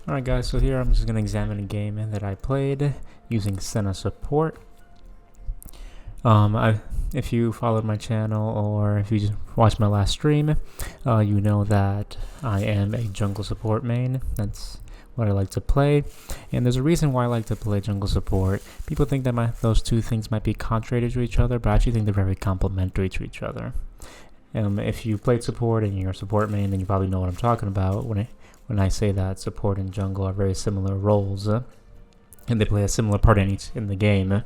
Alright guys, so here I'm just going to examine a game that I played using Senna support. If you followed my channel or if you just watched my last stream, you know that I am a jungle support main. That's what I like to play, and there's a reason why I like to play jungle support. People think that those two things might be contrary to each other, but I actually think they're very complementary to each other. If you played support and you're a support main, then you probably know what I'm talking about when I say that support and jungle are very similar roles, and they play a similar part in the game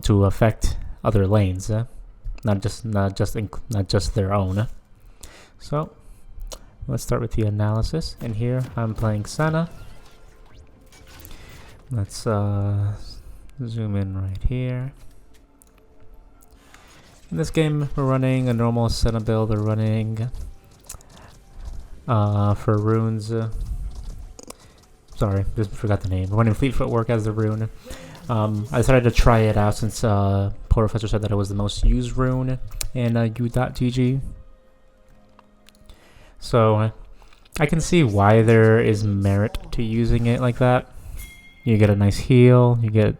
to affect other lanes, not just their own. So let's start with the analysis. And here I'm playing Senna. Let's zoom in right here. In this game, we're running a normal Senna build. We're running for runes. Sorry, just forgot the name. We're running Fleet Footwork as the rune. I decided to try it out since Poor Professor said that it was the most used rune in U.GG. So I can see why there is merit to using it like that. You get a nice heal, you get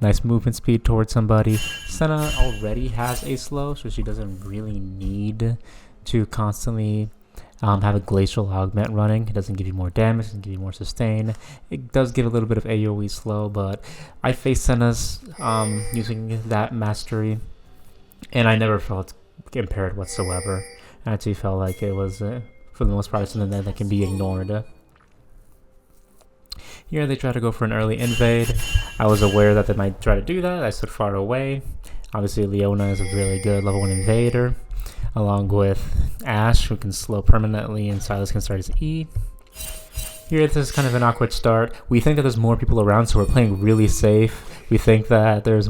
nice movement speed towards somebody. Senna already has a slow, so she doesn't really need to constantly have a glacial augment running. It doesn't give you more damage, it doesn't give you more sustain. It does give a little bit of AoE slow, but I faced Senna's using that mastery, and I never felt impaired whatsoever. I actually felt like it was, for the most part, something that can be ignored. Here they try to go for an early invade. I was aware that they might try to do that. I stood far away. Obviously, Leona is a really good level 1 invader, along with Ashe, who can slow permanently, and Silas can start his E. Here, this is kind of an awkward start. We think that there's more people around, so we're playing really safe. We think that there's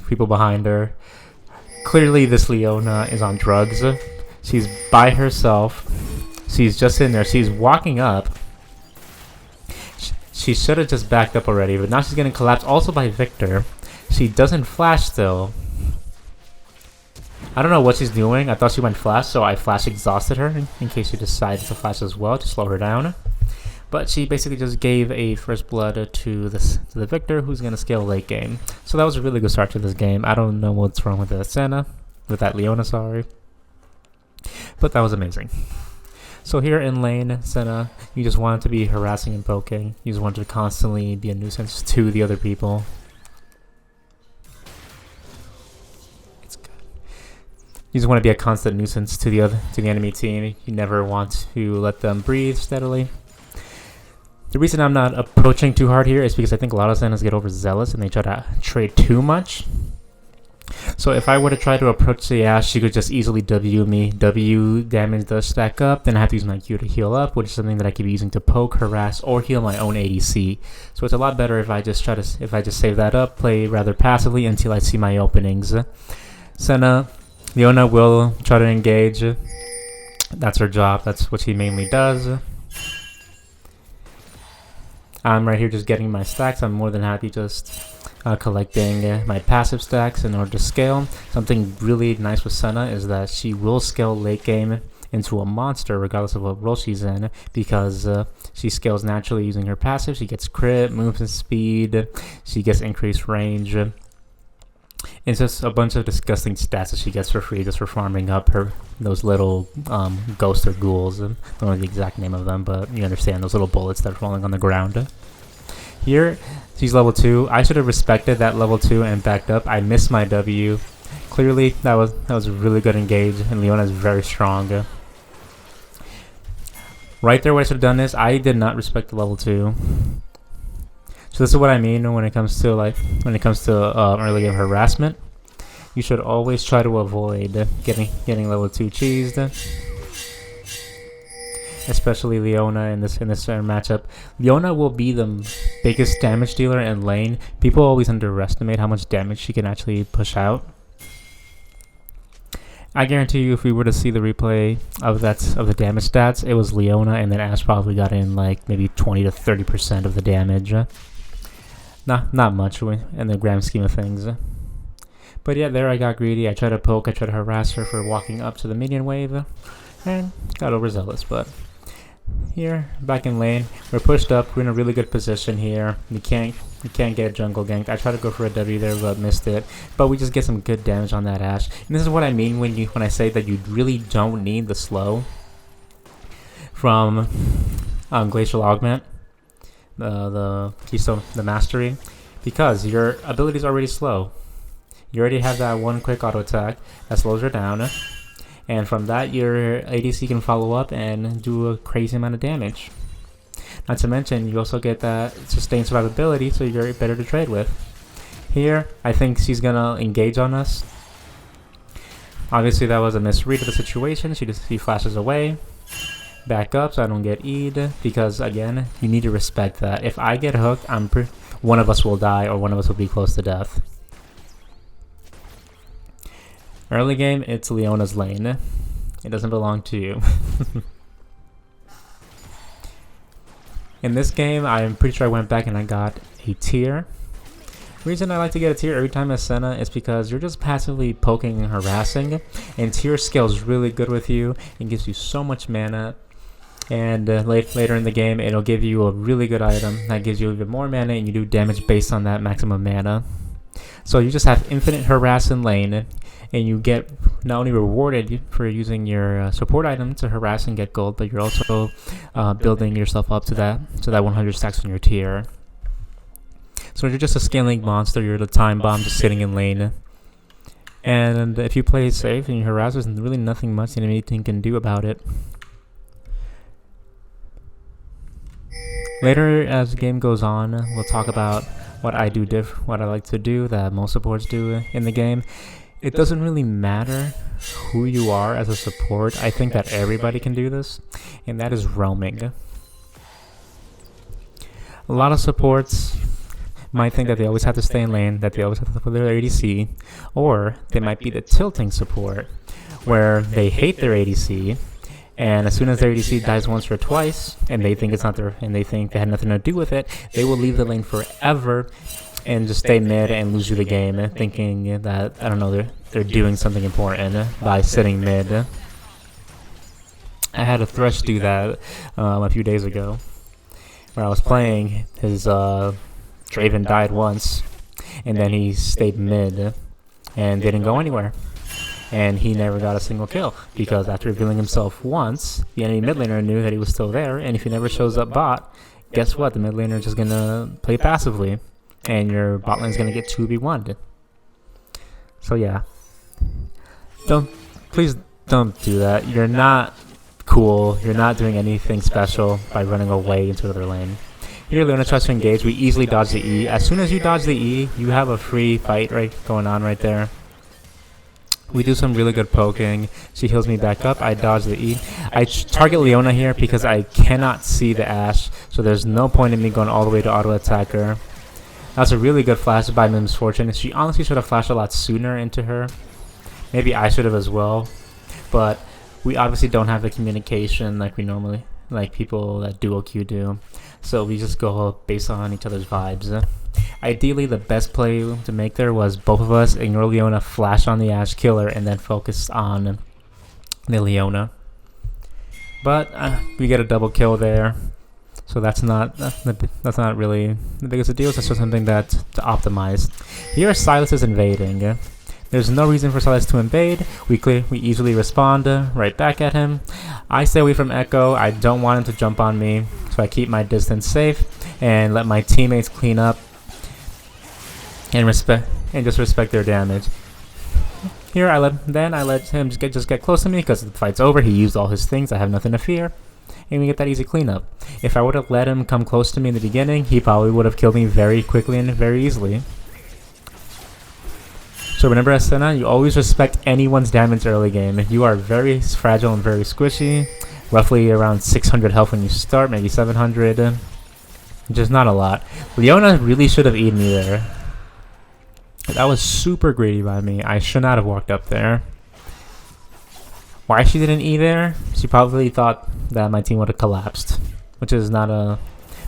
people behind her. Clearly, this Leona is on drugs. She's by herself. She's just in there. She's walking up. She should have just backed up already, but now she's getting collapsed also by Victor. She doesn't flash still. I don't know what she's doing. I thought she went flash, so I flash exhausted her in case she decided to flash as well to slow her down. But she basically just gave a first blood to the Victor, who's going to scale late game. So that was a really good start to this game. I don't know what's wrong with that Leona, sorry. But that was amazing. So here in lane, Senna, you just wanted to be harassing and poking. You just wanted to constantly be a nuisance to the other people. It's good. You just want to be a constant nuisance to the enemy team. You never want to let them breathe steadily. The reason I'm not approaching too hard here is because I think a lot of Sennas get overzealous and they try to trade too much. So if I were to try to approach the Ashe, she could just easily W me. W damage does stack up, then I have to use my Q to heal up, which is something that I could be using to poke, harass, or heal my own ADC. So it's a lot better if I just save that up, play rather passively until I see my openings. Leona will try to engage. That's her job. That's what she mainly does. I'm right here just getting my stacks. I'm more than happy just collecting my passive stacks in order to scale. Something really nice with Senna is that she will scale late game into a monster regardless of what role she's in, because she scales naturally using her passive. She gets crit, movement speed, she gets increased range. It's just a bunch of disgusting stats that she gets for free just for farming up those little ghosts or ghouls. I don't know the exact name of them, but you understand, those little bullets that are falling on the ground. Here, she's level 2. I should have respected that level 2 and backed up. I missed my W. Clearly, that was a really good engage, and Leona is very strong. Right there, what I should have done is I did not respect the level 2. So this is what I mean when it comes to early game harassment. You should always try to avoid getting level 2 cheesed. Especially Leona in this matchup. Leona will be the biggest damage dealer in lane. People always underestimate how much damage she can actually push out. I guarantee you, if we were to see the replay of the damage stats, it was Leona, and then Ashe probably got in like maybe 20 to 30% of the damage. Not much in the grand scheme of things. But yeah, there I got greedy. I tried to poke, I tried to harass her for walking up to the minion wave, and got overzealous, but Here, back in lane, we're pushed up. We're in a really good position here. We can't get jungle ganked. I tried to go for a W there, but missed it. But we just get some good damage on that Ashe. And this is what I mean when I say that you really don't need the slow from Glacial Augment, the Keystone, the Mastery, because your ability is already slow. You already have that one quick auto attack that slows her down. And from that, your ADC can follow up and do a crazy amount of damage. Not to mention, you also get that sustained survivability, so you're better to trade with. Here, I think she's gonna engage on us. Obviously, that was a misread of the situation. She flashes away. Back up so I don't get E'd, because again, you need to respect that. If I get hooked, one of us will die or one of us will be close to death. Early game, it's Leona's lane. It doesn't belong to you. In this game, I'm pretty sure I went back and I got a tier. The reason I like to get a tier every time as Senna is because you're just passively poking and harassing, and tier scales really good with you. It gives you so much mana, and later in the game, it'll give you a really good item that gives you even more mana, and you do damage based on that maximum mana. So you just have infinite harass in lane, and you get not only rewarded for using your support item to harass and get gold, but you're also building yourself up to that 100 stacks on your tier. So you're just a scaling monster. You're the time bomb just sitting in lane, and if you play safe and you harass, there's really nothing much anything can do about it. Later, as the game goes on, we'll talk about what I like to do that most supports do in the game. It doesn't really matter who you are as a support. I think that everybody can do this, and that is roaming. A lot of supports might think that they always have to stay in lane, that they always have to put their ADC, or they might be the tilting support, where they hate their ADC, and as soon as their ADC dies once or twice, and they think it's not their, and they think they had nothing to do with it, they will leave the lane forever and just stay mid and lose you the game, thinking that, I don't know, they're doing something important by sitting mid. I had a Thresh do that a few days ago, where I was playing. His Draven died once, and then he stayed mid and didn't go anywhere. And he never got a single kill, because after revealing himself once, the enemy mid laner knew that he was still there, and if he never shows up bot, guess what? The mid laner is just gonna play passively, and your bot lane is gonna get 2v1'd. So yeah, please don't do that. You're not cool. You're not doing anything special by running away into the other lane. Here, Leona tries to engage. We easily dodge the E. As soon as you dodge the E, you have a free fight going on right there. We do some really good poking. She heals me back up. I dodge the E. I target Leona here because I cannot see the Ashe, so there's no point in me going all the way to auto attack her. That's a really good flash by Mim's Fortune. She honestly should have flashed a lot sooner into her. Maybe I should have as well. But we obviously don't have the communication like we normally, like people that duo queue do. So we just go based on each other's vibes. Ideally, the best play to make there was both of us ignore Leona, flash on the Ashe, kill her, and then focus on the Leona. But we get a double kill there. So that's not really the biggest of deals. That's just something that to optimize. Here, Sylas is invading. There's no reason for Sylas to invade. We easily respond right back at him. I stay away from Echo. I don't want him to jump on me, so I keep my distance safe and let my teammates clean up and just respect their damage. Here, I let him just get close to me because the fight's over. He used all his things. I have nothing to fear. And we get that easy cleanup. If I would have let him come close to me in the beginning, he probably would have killed me very quickly and very easily. So remember, as Senna, you always respect anyone's damage early game. You are very fragile and very squishy. Roughly around 600 health when you start, maybe 700. Just not a lot. Leona really should have eaten me there. That was super greedy by me. I should not have walked up there. Why she didn't E there? She probably thought that my team would have collapsed, which is not a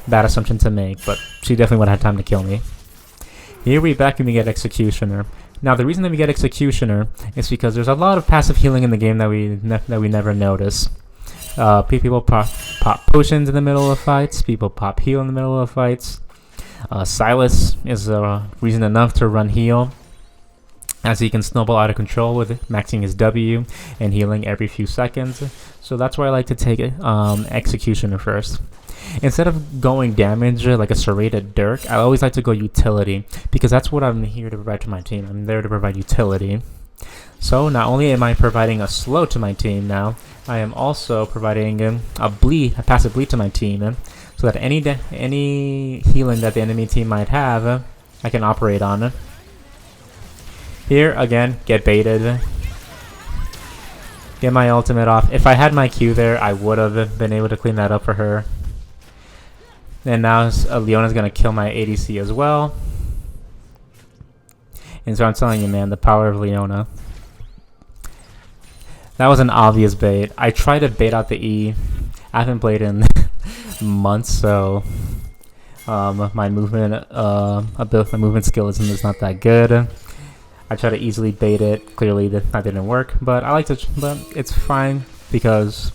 bad assumption to make, but she definitely would have had time to kill me. Here we back and we get Executioner. Now the reason that we get Executioner is because there's a lot of passive healing in the game that we never notice. People pop pop potions in the middle of fights. People pop heal in the middle of fights. Silas is reason enough to run heal, as he can snowball out of control with maxing his W and healing every few seconds. So that's why I like to take Executioner first. Instead of going damage like a serrated Dirk, I always like to go utility, because that's what I'm here to provide to my team. I'm there to provide utility. So not only am I providing a slow to my team now, I am also providing a passive bleed to my team, so that any healing that the enemy team might have, I can operate on. Here again, get baited. Get my ultimate off. If I had my Q there, I would have been able to clean that up for her. And now Leona's gonna kill my ADC as well. And so I'm telling you, man, the power of Leona. That was an obvious bait. I tried to bait out the E. I haven't played in months, so my movement skill is not that good. I try to easily bait it. Clearly, that didn't work, but I like to. But it's fine, because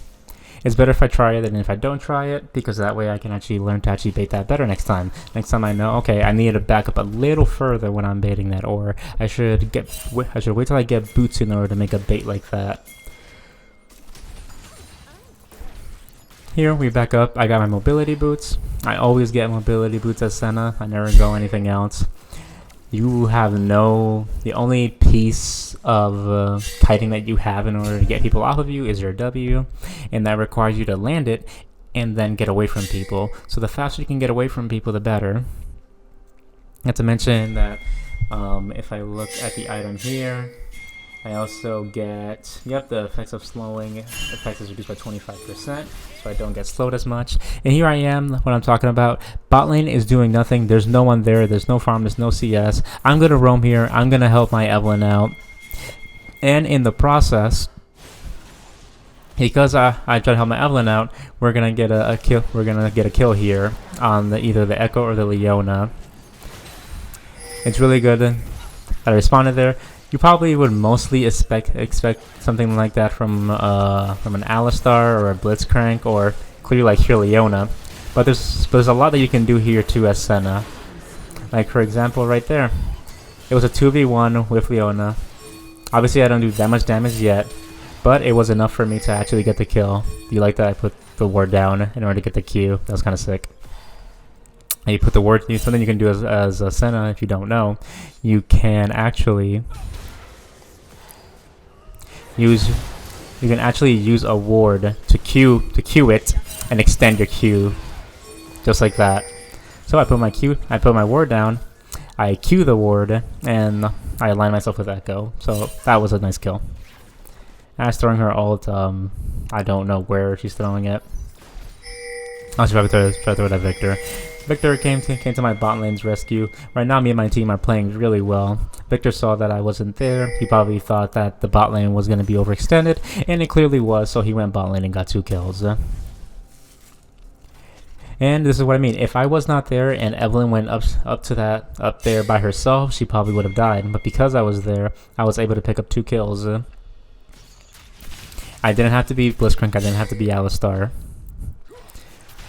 it's better if I try it than if I don't try it, because that way I can actually learn to actually bait that better next time. Next time I know, okay, I need to back up a little further when I'm baiting that, or I should wait till I get boots in order to make a bait like that. Here we back up. I got my mobility boots. I always get mobility boots as Senna. I never go anything else. You have the only piece of kiting that you have in order to get people off of you is your W, and that requires you to land it and then get away from people. So the faster you can get away from people, the better. Not to mention that if I look at the item here, I also get, the effects of slowing effects is reduced by 25%, so I don't get slowed as much. And here I am, what I'm talking about. Bot lane is doing nothing. There's no one there. There's no farm. There's no CS. I'm going to roam here. I'm going to help my Evelyn out. And in the process, because I try to help my Evelyn out, we're going to get a kill. We're going to get a kill here on either the Echo or the Leona. It's really good that I responded there. You probably would mostly expect something like that from an Alistar or a Blitzcrank, or clearly like here Leona. But there's a lot that you can do here too as Senna. Like for example, right there, it was a 2v1 with Leona. Obviously, I don't do that much damage yet, but it was enough for me to actually get the kill. Do you like that? I put the ward down in order to get the Q. That was kind of sick. And you put the word. Something you can do as a Senna, if you don't know, you can actually use a ward to Q it and extend your Q, just like that. So I put my ward down, I Q the ward, and I align myself with Echo. So that was a nice kill. As throwing her ult, I don't know where she's throwing it. I should probably throw it at Victor. Victor came to my bot lane's rescue. Right now, me and my team are playing really well. Victor saw that I wasn't there. He probably thought that the bot lane was going to be overextended, and it clearly was, so he went bot lane and got 2 kills. And this is what I mean. If I was not there and Evelyn went up there by herself, she probably would have died. But because I was there, I was able to pick up 2 kills. I didn't have to be Blitzcrank. I didn't have to be Alistar.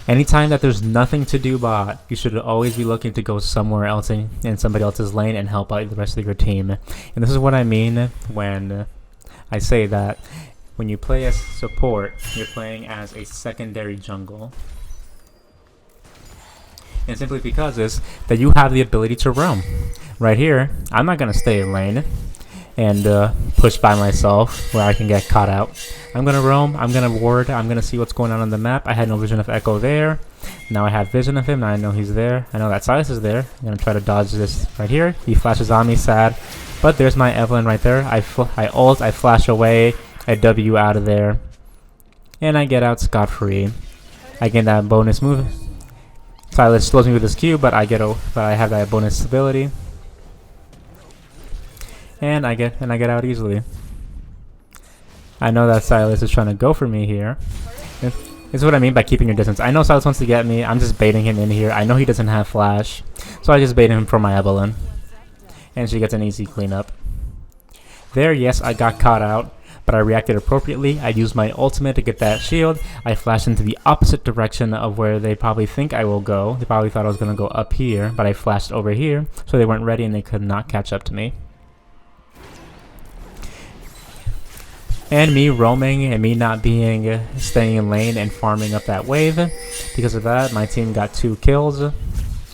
Anytime that there's nothing to do bot, you should always be looking to go somewhere else in somebody else's lane and help out the rest of your team. And this is what I mean when I say that when you play as support, you're playing as a secondary jungle. And simply because is that you have the ability to roam. Right here, I'm not going to stay in lane and push by myself where I can get caught out. I'm going to roam, I'm going to ward, I'm going to see what's going on the map. I had no vision of Echo there. Now I have vision of him, now I know he's there. I know that Silas is there. I'm going to try to dodge this right here. He flashes on me, sad. But there's my Evelyn right there. I ult, I flash away, I W out of there. And I get out scot-free. I get that bonus move. Silas slows me with his Q, but I have that bonus ability. And I get out easily. I know that Silas is trying to go for me here. This is what I mean by keeping your distance. I know Silas wants to get me. I'm just baiting him in here. I know he doesn't have flash, so I just bait him for my Evelyn. And she gets an easy cleanup. There, yes, I got caught out. but I reacted appropriately. I used my ultimate to get that shield. I flashed into the opposite direction of where they probably think I will go. They probably thought I was going to go up here, but I flashed over here, so they weren't ready and they could not catch up to me. And me roaming and me not being staying in lane and farming up that wave. Because of that, my team got 2 kills.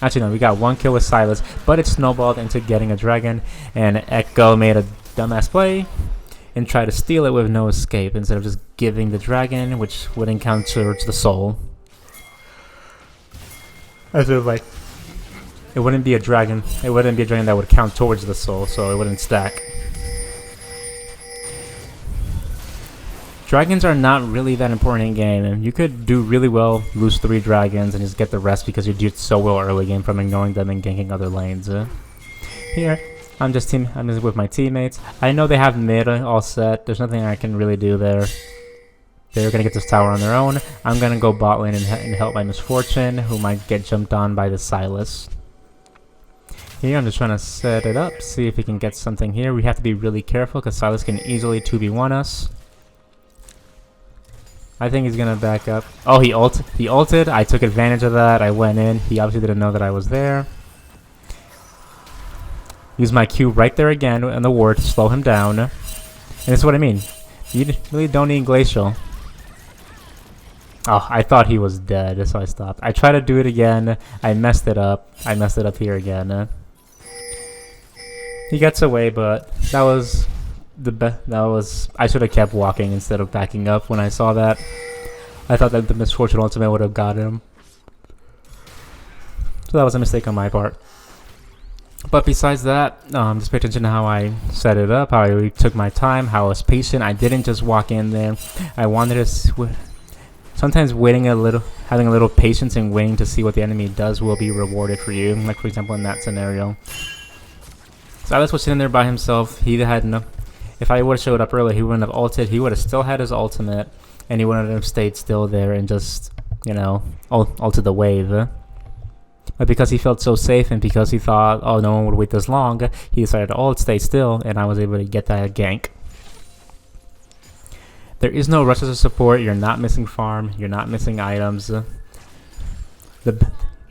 Actually, no, we got 1 kill with Silas, but it snowballed into getting a dragon, and Echo made a dumbass play and tried to steal it with no escape instead of just giving the dragon, which would encounter the soul. I sort of like, it wouldn't be a dragon. It wouldn't be a dragon that would count towards the soul, so it wouldn't stack. Dragons are not really that important in game, and you could do really well, lose 3 dragons, and just get the rest because you did so well early game from ignoring them and ganking other lanes. Here, I'm just with my teammates. I know they have mid all set. There's nothing I can really do there. They're gonna get this tower on their own. I'm gonna go bot lane and help my Misfortune, who might get jumped on by the Silas. Here, I'm just trying to set it up, see if we can get something here. We have to be really careful because Silas can easily 2v1 us. I think he's gonna back up. Oh, he ulted. I took advantage of that. I went in. He obviously didn't know that I was there. Use my Q right there again in the ward to slow him down. And this is what I mean. You really don't need Glacial. Oh, I thought he was dead, so I stopped. I tried to do it again. I messed it up. I messed it up here again. He gets away, but that was I should have kept walking instead of backing up when I saw that. I thought that the Misfortune ultimate would have got him. So that was a mistake on my part. But besides that, just pay attention to how I set it up, how I took my time, how I was patient. I didn't just walk in there. I wanted to sometimes having a little patience and waiting to see what the enemy does will be rewarded for you. Like for example in that scenario. Silas was sitting there by himself. He had no. If I would have showed up early, he wouldn't have ulted. He would have still had his ultimate, and he wouldn't have stayed still there and just, you know, ulted the wave. But because he felt so safe and because he thought, oh, no one would wait this long, he decided to ult, stay still, and I was able to get that gank. There is no rush as a support. You're not missing farm. You're not missing items. The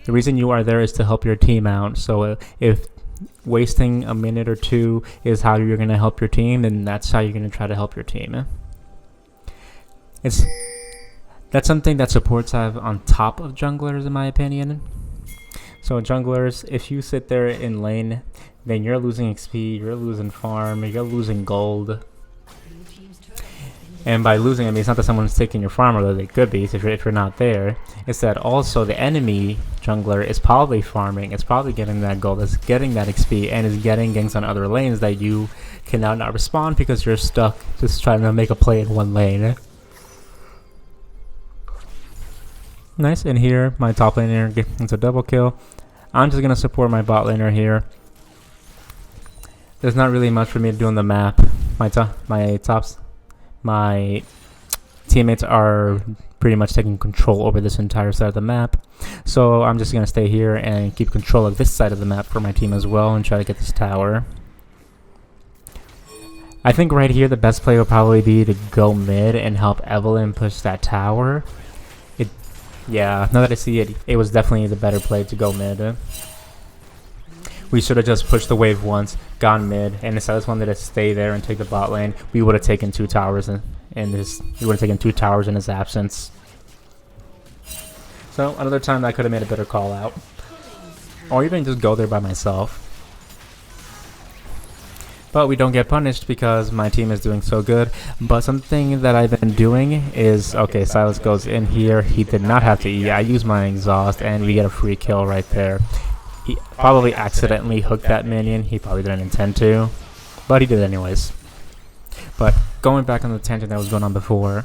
reason you are there is to help your team out. So if wasting a minute or 2 is how you're going to help your team, then that's how you're going to try to help your team. That's something that supports have on top of junglers, in my opinion. So junglers, if you sit there in lane, then you're losing XP, you're losing farm, you're losing gold. And by losing, I mean, it's not that someone's taking your farm, although they could be if you're not there. It's that also the enemy jungler is probably farming, it's probably getting that gold, it's getting that XP, and is getting ganks on other lanes that you can now not respond because you're stuck just trying to make a play in one lane. Nice, and here my top laner gets a double kill. I'm just going to support my bot laner here. There's not really much for me to do on the map. My teammates are pretty much taking control over this entire side of the map. So I'm just going to stay here and keep control of this side of the map for my team as well and try to get this tower. I think right here the best play would probably be to go mid and help Evelyn push that tower. Yeah, now that I see it, it was definitely the better play to go mid. We should have just pushed the wave once, gone mid, and if Silas wanted to stay there and take the bot lane, we would have taken 2 towers we would have taken 2 towers in his absence. So another time I could have made a better call out, or even just go there by myself. But we don't get punished because my team is doing so good. But something that I've been doing is, okay, Silas goes in here. He did not have to E. I use my exhaust and we get a free kill right there. He probably accidentally hooked that minion. He probably didn't intend to, but he did anyways. But going back on the tangent that was going on before,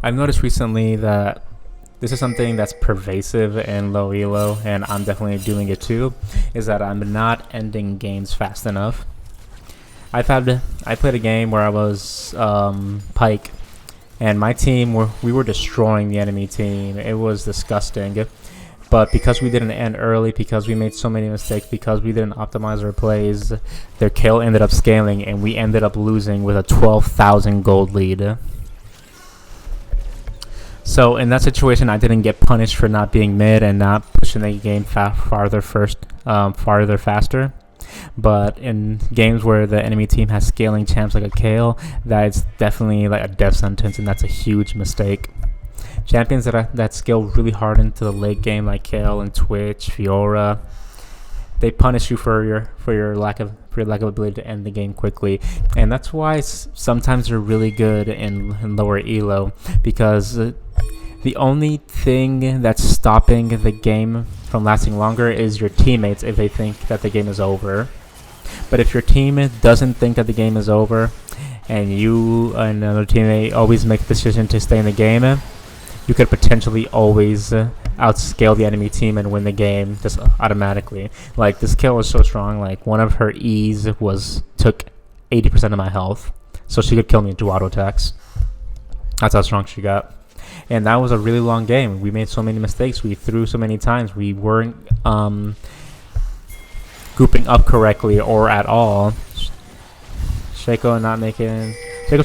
I've noticed recently that this is something that's pervasive in low elo, and I'm definitely doing it too, is that I'm not ending games fast enough. I played a game where I was Pike, and my team we were destroying the enemy team. It was disgusting. But because we didn't end early, because we made so many mistakes, because we didn't optimize our plays, their kill ended up scaling, and we ended up losing with a 12,000 gold lead. So in that situation, I didn't get punished for not being mid and not pushing the game farther faster. But in games where the enemy team has scaling champs like a Kale, that's definitely like a death sentence, and that's a huge mistake. Champions that scale really hard into the late game, like Kale and Twitch, Fiora, they punish you for your lack of ability to end the game quickly, and that's why sometimes they're really good in lower elo, because the only thing that's stopping the game from lasting longer is your teammates if they think that the game is over. But if your team doesn't think that the game is over, and you and another teammate always make the decision to stay in the game, you could potentially always outscale the enemy team and win the game just automatically. Like, this kill was so strong, like one of her E's took 80% of my health, so she could kill me into auto attacks. That's how strong she got. And that was a really long game. We made so many mistakes. We threw so many times. We weren't grouping up correctly or at all. Shaco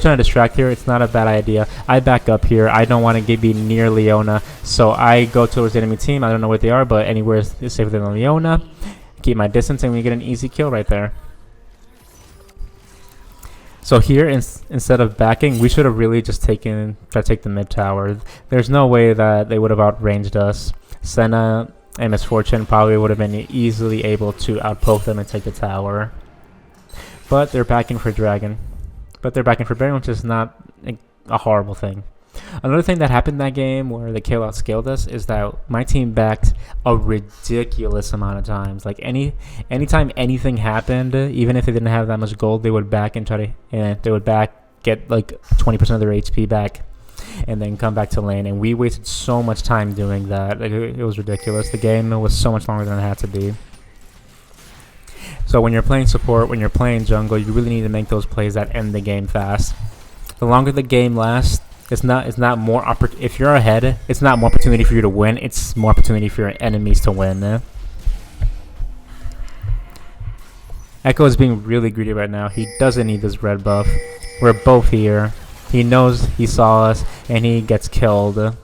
trying to distract here. It's not a bad idea. I back up here. I don't want to be near Leona, so I go towards the enemy team. I don't know where they are, but anywhere is safer than Leona. Keep my distance, and we get an easy kill right there. So here, instead of backing, we should have really just tried to take the mid tower. There's no way that they would have outranged us. Senna and Misfortune probably would have been easily able to outpoke them and take the tower. But they're backing for Dragon. But they're backing for Baron, which is not a horrible thing. Another thing that happened in that game where the KO outscaled us is that my team backed a ridiculous amount of times. Like anytime anything happened, even if they didn't have that much gold, they would back and get like 20% of their HP back, and then come back to lane. And we wasted so much time doing that. Like, it was ridiculous. The game was so much longer than it had to be. So when you're playing support, when you're playing jungle, you really need to make those plays that end the game fast. The longer the game lasts, it's not more if you're ahead, it's not more opportunity for you to win, it's more opportunity for your enemies to win. Echo is being really greedy right now. He doesn't need this red buff. We're both here. He knows he saw us, and he gets killed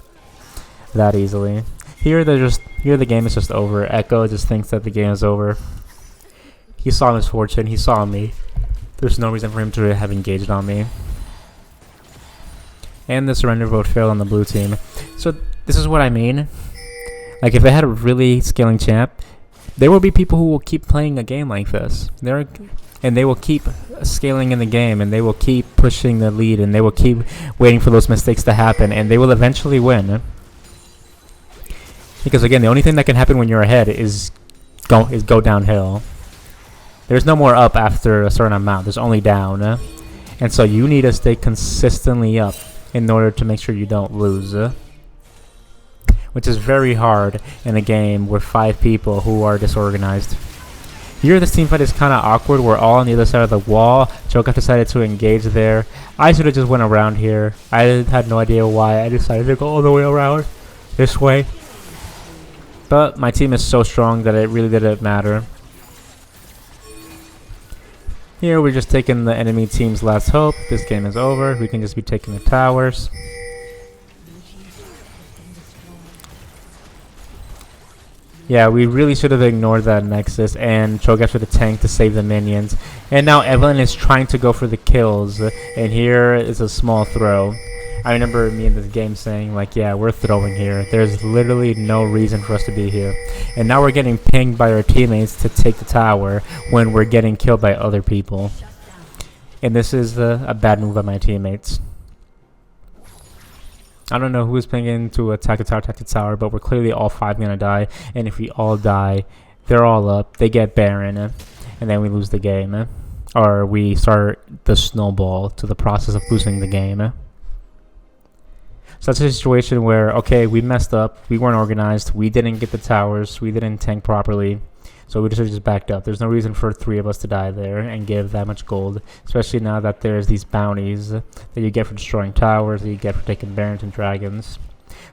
that easily. Here the game is just over. Echo just thinks that the game is over. He saw Misfortune, he saw me. There's no reason for him to have engaged on me. And the surrender vote failed on the blue team. So this is what I mean. Like, if they had a really scaling champ, there will be people who will keep playing a game like this. And they will keep scaling in the game, and they will keep pushing the lead, and they will keep waiting for those mistakes to happen, and they will eventually win. Because again, the only thing that can happen when you're ahead is go downhill. There's no more up after a certain amount. There's only down. And so you need to stay consistently up in order to make sure you don't lose. Which is very hard in a game with 5 people who are disorganized. Here this team fight is kind of awkward. We're all on the other side of the wall. Cho'Gath decided to engage there. I should have just went around here. I had no idea why I decided to go all the way around this way. But my team is so strong that it really didn't matter. Here we're just taking the enemy team's last hope. This game is over. We can just be taking the towers. Yeah, we really should have ignored that Nexus, and Cho'Gath should have tanked to save the minions. And now Evelyn is trying to go for the kills, and here is a small throw. I remember me in this game saying, like, yeah, we're throwing here. There's literally no reason for us to be here. And now we're getting pinged by our teammates to take the tower when we're getting killed by other people. And this is a bad move by my teammates. I don't know who is pinging to attack the tower, but we're clearly all 5 gonna die. And if we all die, they're all up. They get Baron, and then we lose the game. Or we start the snowball to the process of losing the game. So that's a situation where, okay, we messed up, we weren't organized, we didn't get the towers, we didn't tank properly, so we just backed up. There's no reason for 3 of us to die there and give that much gold, especially now that there's these bounties that you get for destroying towers, that you get for taking barons and dragons.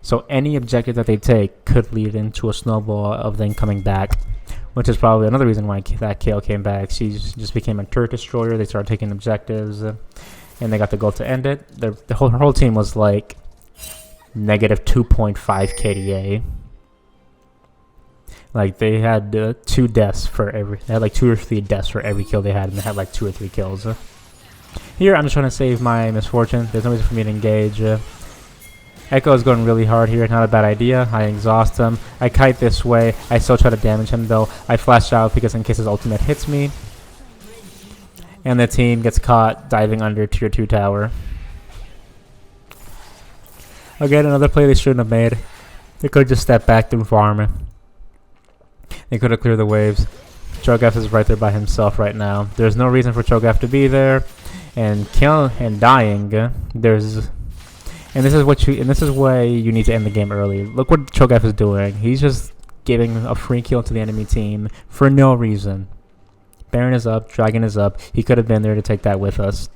So any objective that they take could lead into a snowball of them coming back, which is probably another reason why that Kale came back. She just became a turret destroyer. They started taking objectives, and they got the goal to end it. Her whole team was like negative 2.5 KDA. Like they had 2 deaths for every. They had like 2 or 3 deaths for every kill they had, and they had like 2 or 3 kills. Here, I'm just trying to save my misfortune. There's no reason for me to engage. Echo is going really hard here. Not a bad idea. I exhaust him. I kite this way. I still try to damage him though. I flash out because in case his ultimate hits me. And the team gets caught diving under tier 2 tower. Again, another play they shouldn't have made. They could have just stepped back and farm. They could have cleared the waves. Cho'Gath is right there by himself right now. There's no reason for Cho'Gath to be there. And dying. This is why you need to end the game early. Look what Cho'Gath is doing. He's just giving a free kill to the enemy team for no reason. Baron is up, Dragon is up. He could have been there to take that with us.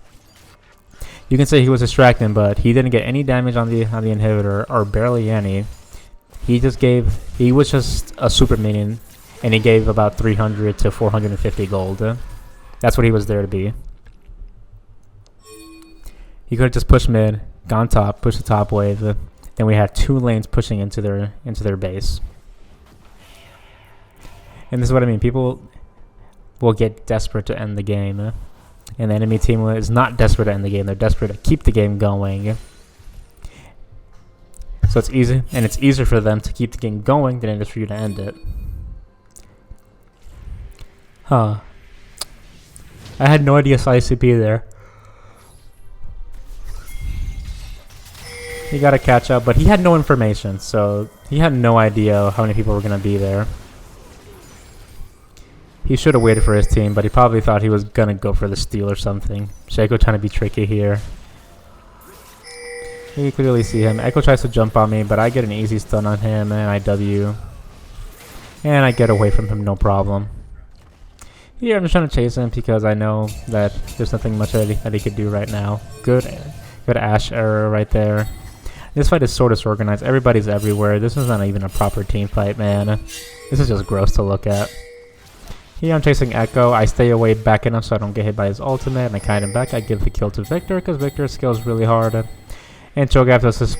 You can say he was distracting, but he didn't get any damage on the inhibitor, or barely any. He was just a super minion, and he gave about 300 to 450 gold. That's what he was there to be. He could have just pushed mid, gone top, pushed the top wave. Then we had 2 lanes pushing into their base. And this is what I mean. People will get desperate to end the game. And the enemy team is not desperate to end the game. They're desperate to keep the game going. So it's easy, and it's easier for them to keep the game going than it is for you to end it. Huh. I had no idea ICP there. He got to catch up, but he had no information, so he had no idea how many people were going to be there. He should have waited for his team, but he probably thought he was going to go for the steal or something. Shaco trying to be tricky here. You can clearly see him. Echo tries to jump on me, but I get an easy stun on him, and I W. And I get away from him, no problem. Here, I'm just trying to chase him because I know that there's nothing much that he could do right now. Good Ashe error right there. This fight is so disorganized. Everybody's everywhere. This is not even a proper team fight, man. This is just gross to look at. Here I'm chasing Echo. I stay away back enough so I don't get hit by his ultimate, and I kite him back. I give the kill to Victor because Victor scales really hard. And Cho'Gath does his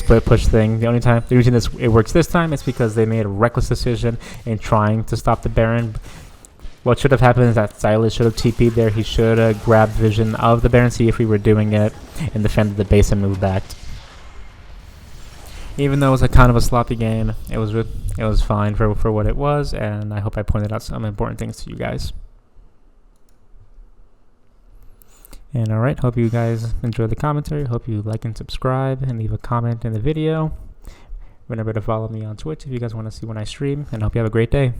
split push thing. The reason it works this time is because they made a reckless decision in trying to stop the Baron. What should have happened is that Silas should have TP'd there. He should have grabbed vision of the Baron, see if we were doing it, and defended the base and moved back. Even though it was a kind of a sloppy game, it was fine for what it was, and I hope I pointed out some important things to you guys. And alright, hope you guys enjoyed the commentary. Hope you like and subscribe and leave a comment in the video. Remember to follow me on Twitch if you guys want to see when I stream, and I hope you have a great day.